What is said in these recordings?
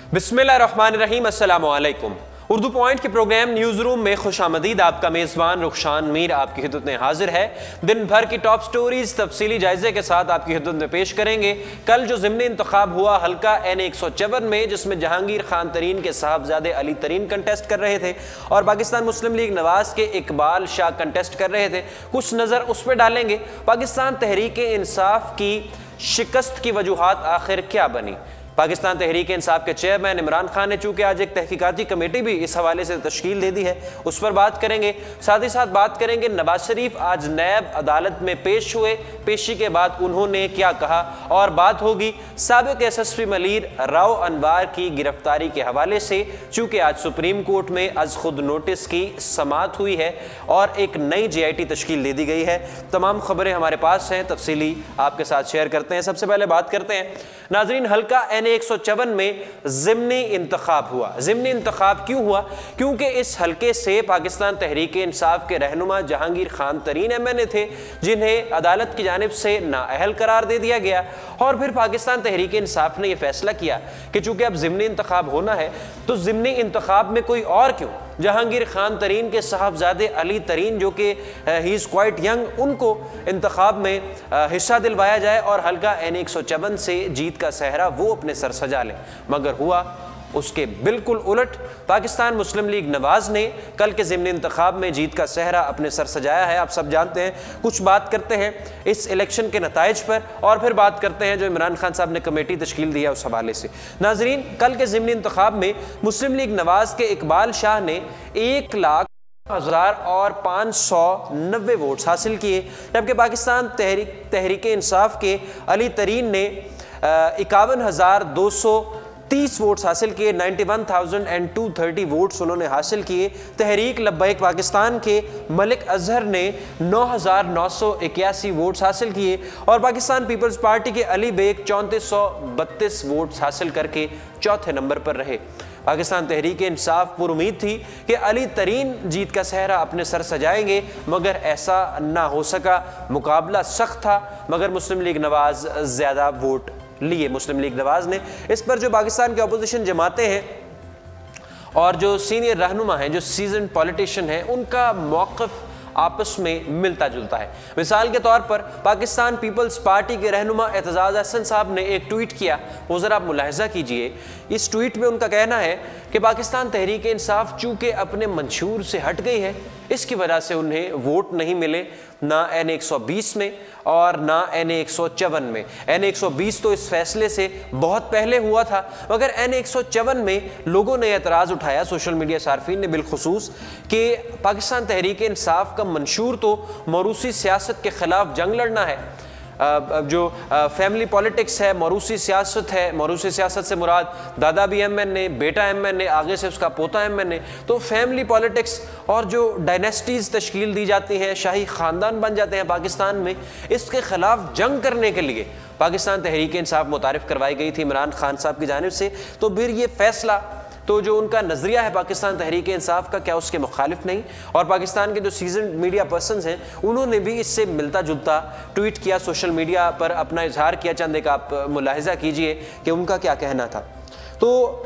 बिस्मिल्लाहिर्रहमानिर्रहीम, अस्सलामु अलैकुम। उर्दू पॉइंट के प्रोग्राम न्यूज़ रूम में खुशामदीद। आपका मेज़बान रुखशान मीर आपकी खिदमत में हाजिर है। दिन भर की टॉप स्टोरीज तफसीली जायजे के साथ आपकी खिदमत में पेश करेंगे। कल जो ज़िमनी इंतखाब हुआ हल्का N154 में, जिसमें जहांगीर खान तरीन के साहबजादे अली तरीन कंटेस्ट कर रहे थे और पाकिस्तान मुस्लिम लीग नवाज के इकबाल शाह कंटेस्ट कर रहे थे, कुछ नज़र उस पर डालेंगे। पाकिस्तान तहरीक इंसाफ की शिकस्त की वजूहात आखिर क्या बनी। पाकिस्तान तहरीक इंसाफ के चेयरमैन इमरान खान ने चूंकि आज एक तहकीकाती कमेटी भी इस हवाले से तश्कील दे दी है, उस पर बात करेंगे। साथ ही साथ बात करेंगे नवाज शरीफ आज नैब अदालत में पेश हुए, पेशी के बाद उन्होंने क्या कहा, और बात होगी साबिक SSP मलीर राव अनवार की गिरफ्तारी के हवाले से, चूंकि आज सुप्रीम कोर्ट में अज खुद नोटिस की समाअत हुई है और एक नई JIT तश्कील दे दी गई है। तमाम खबरें हमारे पास हैं, तफसीली आपके साथ शेयर करते हैं। सबसे पहले बात करते हैं नाजरीन, हल्का N154 में ज़िमनी इंतखाब हुआ। ज़िमनी इंतखाब क्यों हुआ? क्योंकि इस हल्के से पाकिस्तान तहरीक इंसाफ के रहनुमा जहांगीर खान तरीन MNA थे, जिन्हें अदालत की जानिब से नाअहल करार दे दिया गया। और फिर पाकिस्तान तहरीक इंसाफ ने यह फैसला किया कि चूंकि अब ज़िमनी इंतखाब होना है तो ज़िमनी इंतखाब में कोई और क्यों, जहांगीर खान तरीन के साहबजादे अली तरीन जो कि ही इज़ क्वाइट यंग, उनको इंतखाब में हिस्सा दिलवाया जाए और हल्का N154 से जीत का सहरा वो अपने सर सजा लें। मगर हुआ उसके बिल्कुल उलट। पाकिस्तान मुस्लिम लीग नवाज ने कल के ज़िमनी इंतखाब में जीत का सहरा अपने सर सजाया है, आप सब जानते हैं। कुछ बात करते हैं इस इलेक्शन के नताइज पर और फिर बात करते हैं जो इमरान खान साहब ने कमेटी तश्कील दिया उस हवाले से। नाजरीन, कल के ज़िमनी इंतखाब में मुस्लिम लीग नवाज के इकबाल शाह ने 1,00,590 वोट्स हासिल किए, जबकि पाकिस्तान तहरीक इंसाफ के अली तरीन ने 51,230 वोट्स हासिल किए। 91,230 वोट्स उन्होंने हासिल किए। तहरीक लब्बैक पाकिस्तान के मलिक अजहर ने 9,981 वोट्स हासिल किए और पाकिस्तान पीपल्स पार्टी के अली बेग 3432 वोट्स हासिल करके चौथे नंबर पर रहे। पाकिस्तान तहरीक इंसाफ पर उम्मीद थी कि अली तरीन जीत का सहरा अपने सर सजाएंगे, मगर ऐसा ना हो सका। मुकाबला सख्त था, मगर मुस्लिम लीग नवाज ज़्यादा वोट लिए। मुस्लिम लीग नवाज ने इस पर जो पाकिस्तान की अपोजिशन जमातें हैं और जो सीनियर रहनुमा हैं, जो सीजन पॉलिटिशियन हैं, उनका मौक़िफ़ आपस में मिलता जुलता है। मिसाल के तौर पर पाकिस्तान पीपल्स पार्टी के रहनुमा एतजाज़ हसन साहब ने एक ट्वीट किया, वो ज़रा आप मुलाहिज़ा कीजिए। इस ट्वीट में उनका कहना है कि पाकिस्तान तहरीक इंसाफ चूँकि अपने मंशूर से हट गई है, इसकी वजह से उन्हें वोट नहीं मिले, ना N120 में और ना N154 में। N120 तो इस फैसले से बहुत पहले हुआ था, मगर N154 में लोगों ने एतराज़ उठाया, सोशल मीडिया सार्फिन ने बिलखुसूस, कि पाकिस्तान तहरीक इंसाफ का मंशूर तो मौरूसी सियासत के ख़िलाफ़ जंग लड़ना है। जो फैमिली पॉलिटिक्स है, मौरूसी सियासत है, मौरूसी सियासत से मुराद दादा भी MNA, बेटा MNA, आगे से उसका पोता MNA, तो फैमिली पॉलिटिक्स और जो डायनेस्टीज़ तश्कील दी जाती हैं, शाही ख़ानदान बन जाते हैं पाकिस्तान में, इसके ख़िलाफ़ जंग करने के लिए पाकिस्तान तहरीक इंसाफ मुतारिफ़ करवाई गई थी इमरान खान साहब की जानिब से। तो फिर ये फ़ैसला, तो जो उनका नज़रिया है पाकिस्तान तहरीक इंसाफ का, क्या उसके मुखालिफ नहीं? और पाकिस्तान के जो सीजन मीडिया पर्सनस हैं, उन्होंने भी इससे मिलता जुलता ट्वीट किया, सोशल मीडिया पर अपना इजहार किया। चंद एक आप मुलाहिज़ा कीजिए कि उनका क्या कहना था। तो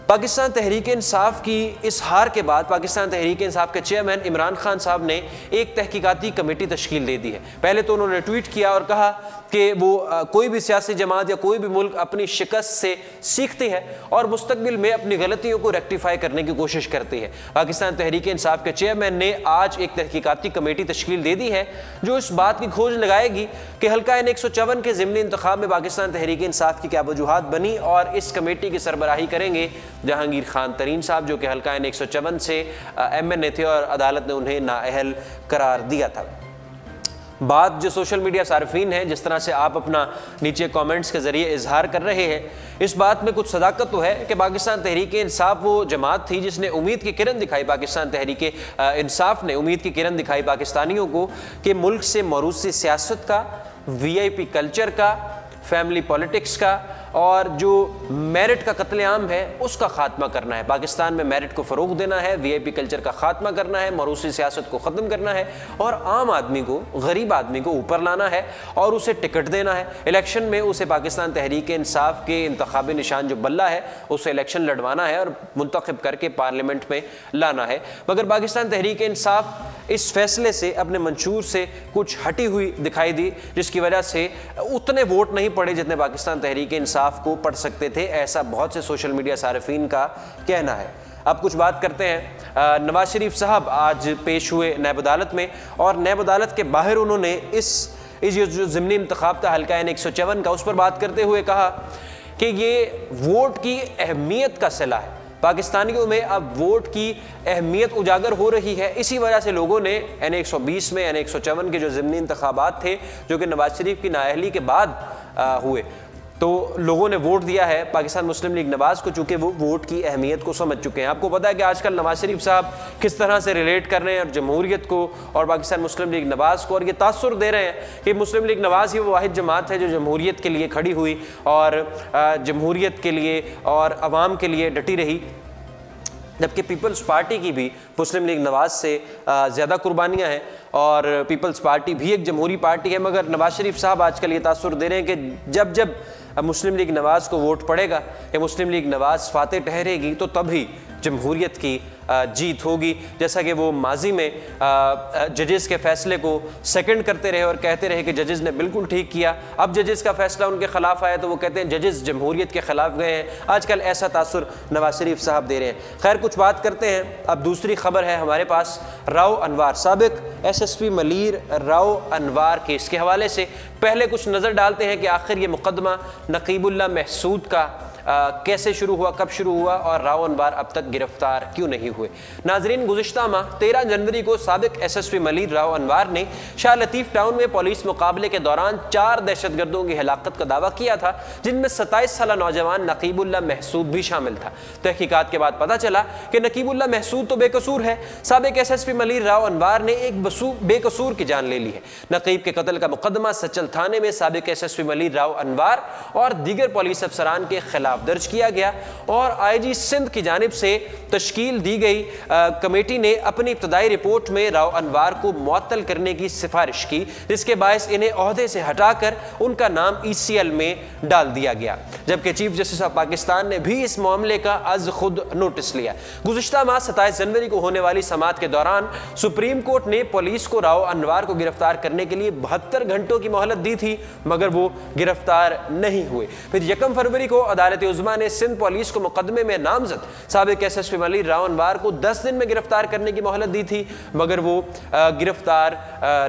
पाकिस्तान तहरीक इंसाफ की इस हार के बाद पाकिस्तान तहरीक इंसाफ के चेयरमैन इमरान खान साहब ने एक तहकीकाती कमेटी तश्कील दे दी है। पहले तो उन्होंने ट्वीट किया और कहा कि वो कोई भी सियासी जमात या कोई भी मुल्क अपनी शिकस्त से सीखती है और मुस्तकबिल में अपनी गलतियों को रेक्टिफाई करने की कोशिश करती है। पाकिस्तान तहरीक इंसाफ के चेयरमैन ने आज एक तहकीकाती कमेटी तश्कील दे दी है जो इस बात की खोज लगाएगी कि हल्का N154 के ज़िमनी इंतखाब में पाकिस्तान तहरीक इंसाफ की क्या वजूहात बनी, और इस कमेटी की सरबराही करेंगे जहांगीर खान तरीन साहब, जो कि हल्का N154 से MNA थे और अदालत ने उन्हें नाअहल करार दिया था। बात जो सोशल मीडिया सार्फिन है, जिस तरह से आप अपना नीचे कमेंट्स के ज़रिए इजहार कर रहे हैं, इस बात में कुछ सदाकत तो है कि पाकिस्तान तहरीक इंसाफ वो जमात थी जिसने उम्मीद की किरण दिखाई, पाकिस्तान तहरीक इंसाफ ने उम्मीद की किरण दिखाई पाकिस्तानियों को कि मुल्क से मौरूसी सियासत का, VIP कल्चर का, फैमिली पॉलिटिक्स का और जो मेरिट का कत्लेआम है उसका खात्मा करना है। पाकिस्तान में मेरिट को फ़रोग देना है, वीआईपी कल्चर का खात्मा करना है, मरूसी सियासत को ख़त्म करना है और आम आदमी को, गरीब आदमी को ऊपर लाना है और उसे टिकट देना है। इलेक्शन में उसे पाकिस्तान तहरीक इंसाफ के इंतखाबी निशान जो बल्ला है उसे इलेक्शन लड़वाना है और मुंतखब करके पार्लियामेंट में लाना है। मगर पाकिस्तान तहरीक इंसाफ इस फैसले से, अपने मंशूर से कुछ हटी हुई दिखाई दी, जिसकी वजह से उतने वोट नहीं पड़े जितने पाकिस्तान तहरीक इंसाफ को पड़ सकते थे, ऐसा बहुत से सोशल मीडिया सारिफीन का कहना है। अब कुछ बात करते हैं। नवाज शरीफ साहब आज पेश हुए नैब अदालत में और नैब अदालत के बाहर उन्होंने इस जो ज़िमनी इंतखाब था हल्का N 154 का, उस पर बात करते हुए कहा कि ये वोट की अहमियत का सिला है। पाकिस्तानियों में अब वोट की अहमियत उजागर हो रही है। इसी वजह से लोगों ने N 120 में N 154 के जो ज़िमनी इंतखाबात थे जो कि नवाज शरीफ की नाअहली के बाद हुए, तो लोगों ने वोट दिया है पाकिस्तान मुस्लिम लीग नवाज को, चूंकि वो वोट की अहमियत को समझ चुके हैं। आपको पता है कि आजकल नवाज शरीफ साहब किस तरह से रिलेट कर रहे हैं और जमहूरियत को और पाकिस्तान मुस्लिम लीग नवाज को, और ये तासुर दे रहे हैं कि मुस्लिम लीग नवाज ही वो वाहिद जमात है जो जमहूरियत के लिए खड़ी हुई और जमहूरियत के लिए और अवाम के लिए डटी रही, जबकि पीपल्स पार्टी की भी मुस्लिम लीग नवाज से ज़्यादा कुर्बानियाँ हैं और पीपल्स पार्टी भी एक जमहूरी पार्टी है। मगर नवाज शरीफ साहब आजकल ये तासुर दे रहे हैं कि जब जब मुस्लिम लीग नवाज को वोट पड़ेगा या मुस्लिम लीग नवाज फाते ठहरेगी तो तभी जमहूरियत की जीत होगी। जैसा कि वो माजी में जजेस के फैसले को सेकंड करते रहे और कहते रहे कि जजेस ने बिल्कुल ठीक किया, अब जजेस का फैसला उनके खिलाफ आया तो वो कहते हैं जजेस जमहूरियत के खिलाफ गए हैं। आजकल ऐसा तासुर नवाज शरीफ साहब दे रहे हैं। खैर, कुछ बात करते हैं। अब दूसरी खबर है हमारे पास राव अनवार, साबिक SSP मलीर राव अनवार केस के हवाले से। पहले कुछ नज़र डालते हैं कि आखिर ये मुकदमा नकीबुल्लाह महसूद का कैसे शुरू हुआ, कब शुरू हुआ और राव अनवार अब तक गिरफ्तार क्यों नहीं हुए। नाजरीन, गुज़िश्ता माह 13 जनवरी को साबिक SSP मलीर राव अनवार ने शाह लतीफ़ टाउन में पुलिस मुकाबले के दौरान 4 दहशतगर्दों की हिलाकत का दावा किया था, जिनमें 27 साला नौजवान नकीबुल्लाह महसूद भी शामिल था। तहकीकात के बाद पता चला कि नकीबुल्लाह महसूद तो बेकसूर है। साबिक SSP मलीर राव अनवार ने एक बेकसूर की जान ले ली है। नकीब के कत्ल का मुकदमा सचल थाने में साबिक SSP मलीर राव अनवार और दीगर पुलिस अफसरान के खिलाफ दर्ज किया गया और IG सिंध की जानिब से तश्कील दी गई कमेटी ने अपनी इब्तदाई रिपोर्ट में राव अनवार को मुअत्तल करने की सिफारिश की, जिसके बायस इन्हें ओहदे से हटाकर उनका नाम ECL में डाल दिया गया, जबकि चीफ जस्टिस ऑफ पाकिस्तान ने भी इस मामले का अज खुद नोटिस लिया। गुज़िश्ता माह 27 जनवरी को होने वाली समाअत के दौरान सुप्रीम कोर्ट ने पुलिस को राव अनवार को गिरफ्तार करने के लिए 72 घंटों की मोहलत दी थी, मगर वो गिरफ्तार नहीं हुए। फिर 1 फरवरी को अदालत उज़्मा ने सिंध पुलिस को मुकदमे में नामजद साबिक SSP मलीर राव अनवार को 10 दिन में गिरफ्तार करने की मोहलत दी थी, मगर वो गिरफ्तार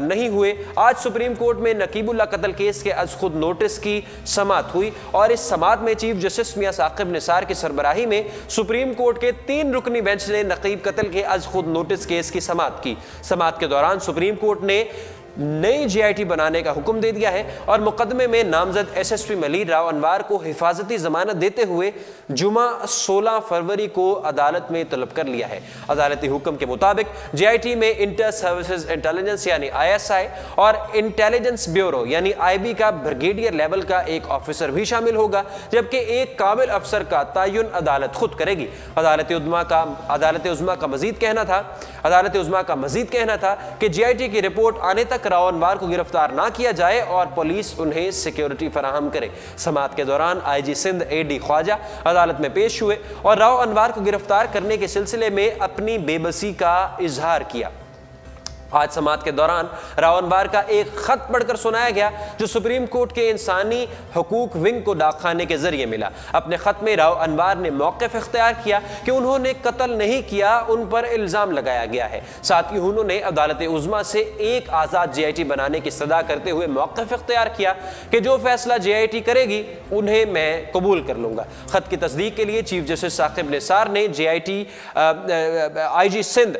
नहीं हुए। आज सुप्रीम कोर्ट में नकीबुल्लाह कत्ल केस के अज खुद नोटिस की समाअत हुई और इस समाअत में चीफ जस्टिस मियां साकिब निसार की सरबराही में सुप्रीम कोर्ट के 3 रुकनी बेंच ने नकीब कत्ल के अज खुद नोटिस केस की समाअत की। समाअत के दौरान सुप्रीम कोर्ट ने नई GIT बनाने का हुक्म दे दिया है और मुकदमे में नामजद SSP मलीर राव अनवार को हिफाजती जमानत देते हुए जुमा 16 फरवरी को अदालत में तलब कर लिया है। अदालती हुक्म के मुताबिक GIT में इंटर सर्विसेज इंटेलिजेंस यानी ISI और इंटेलिजेंस ब्यूरो यानी IB का ब्रिगेडियर लेवल का एक ऑफिसर भी शामिल होगा, जबकि एक काबिल अफसर का तयन अदालत खुद करेगी। अदालत उज़्मा का मजीद कहना था कि GIT की रिपोर्ट आने तक राव अनवार को गिरफ्तार ना किया जाए और पुलिस उन्हें सिक्योरिटी फराहम करे। समाअत के दौरान IG सिंध AD ख्वाजा अदालत में पेश हुए और राव अनवार को गिरफ्तार करने के सिलसिले में अपनी बेबसी का इजहार किया। आज समाअत के दौरान राव अनवार का एक खत पढ़कर सुनाया गया जो सुप्रीम कोर्ट के इंसानी हकूक विंग को डाकखाने के जरिए मिला। अपने खत में राव अनवार ने मौक़िफ़ इख्तियार किया कि उन्होंने कत्ल नहीं किया, उन पर इल्ज़ाम लगाया गया है। साथ ही उन्होंने अदालत उज़्मा से एक आज़ाद GIT बनाने की सदा करते हुए मौक़िफ़ इख्तियार किया कि जो फैसला GIT करेगी उन्हें मैं कबूल कर लूँगा। खत की तस्दीक के लिए चीफ जस्टिस साकिब निसार ने IG सिंध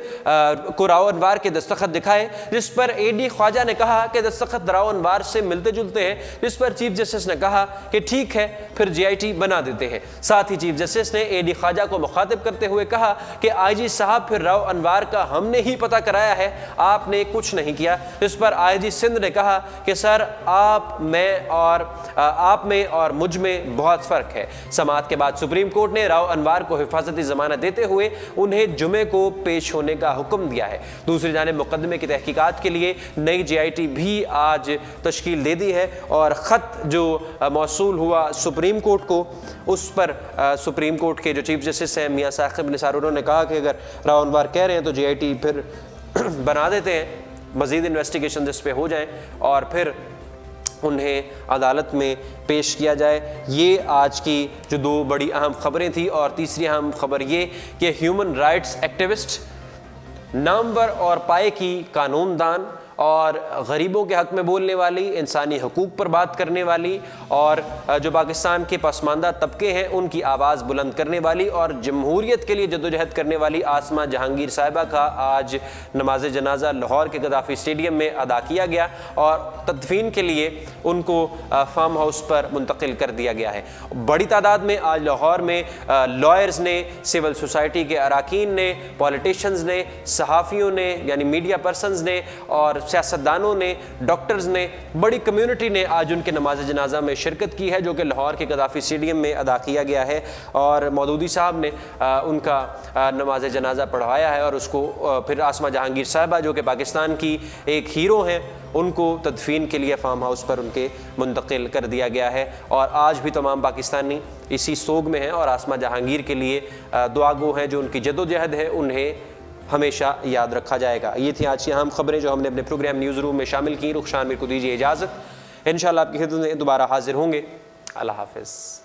को राव अनवार के दस्तखत लिखा है, जिस पर एडी ख्वाजा ने कहा कि दस्तखत राव अनवार से मिलते जुलते हैं, जिस पर चीफ जस्टिस ने कहा कि ठीक है फिर जीआईटी बना देते हैं। साथ ही चीफ जस्टिस ने एडी ख्वाजा को मुखातिब करते हुए कहा कि आईजी साहब फिर राव अनवार का हमने ही पता कराया है, आपने कुछ नहीं किया। इस पर आईजी सिंध ने कहा कि सर आप में और मुझ में बहुत फर्क है। समाअत के बाद सुप्रीम कोर्ट ने राव अनवार को हिफाजती जमानत देते हुए उन्हें जुमे को पेश होने का हुक्म दिया है। दूसरी जानिब मुकदमे की तहकीकात के लिए नई जीआईटी भी आज तश्कील दे दी है और ख़त जो मौसूल हुआ सुप्रीम कोर्ट को, उस पर सुप्रीम कोर्ट के जो चीफ जस्टिस हैं मियां साकिब निसार, उन्होंने कहा कि अगर राव अनवार कह रहे हैं तो जीआईटी फिर बना देते हैं, मज़ीद इन्वेस्टिगेशन इस पे हो जाए और फिर उन्हें अदालत में पेश किया जाए। ये आज की जो दो बड़ी अहम खबरें थी। और तीसरी अहम खबर ये कि ह्यूमन राइट्स एक्टिविस्ट, नामवर और पाए की कानूनदान और गरीबों के हक़ में बोलने वाली, इंसानी हकूक़ पर बात करने वाली और जो पाकिस्तान के पसमानदा तबके हैं उनकी आवाज़ बुलंद करने वाली और जमहूरियत के लिए जद्दोजहद करने वाली आसमा जहांगीर साहिबा का आज नमाज जनाजा लाहौर के गद्दाफ़ी स्टेडियम में अदा किया गया और तदफीन के लिए उनको फार्म हाउस पर मुंतकिल कर दिया गया है। बड़ी तादाद में आज लाहौर में लॉयर्स ने, सिविल सोसाइटी के अरकान ने, पॉलिटिशियंस ने, सहाफ़ियों ने यानी मीडिया पर्सनस ने और सियासतदानों ने, डॉक्टर्स ने, बड़ी कम्युनिटी ने आज उनके नमाज जनाजा में शिरकत की है जो कि लाहौर के गद्दाफ़ी स्टेडियम में अदा किया गया है। और मौदूदी साहब ने उनका नमाज जनाजा पढ़वाया है और उसको फिर आसमा जहांगीर साहिबा जो कि पाकिस्तान की एक हीरो हैं, उनको तदफीन के लिए फार्म हाउस पर उनके मुंतकिल कर दिया गया है। और आज भी तमाम पाकिस्तानी इसी सोग में हैं और आसमा जहांगीर के लिए दुआगो हैं, जो उनकी जद्दोजहद है उन्हें हमेशा याद रखा जाएगा। ये थी आज की अहम खबरें जो हमने अपने प्रोग्राम न्यूज़ रूम में शामिल की। रुखसार मेरे को दीजिए इजाज़त, इंशाअल्लाह आपकी खिदमत में दोबारा हाजिर होंगे। अल्लाह हाफ़िज़।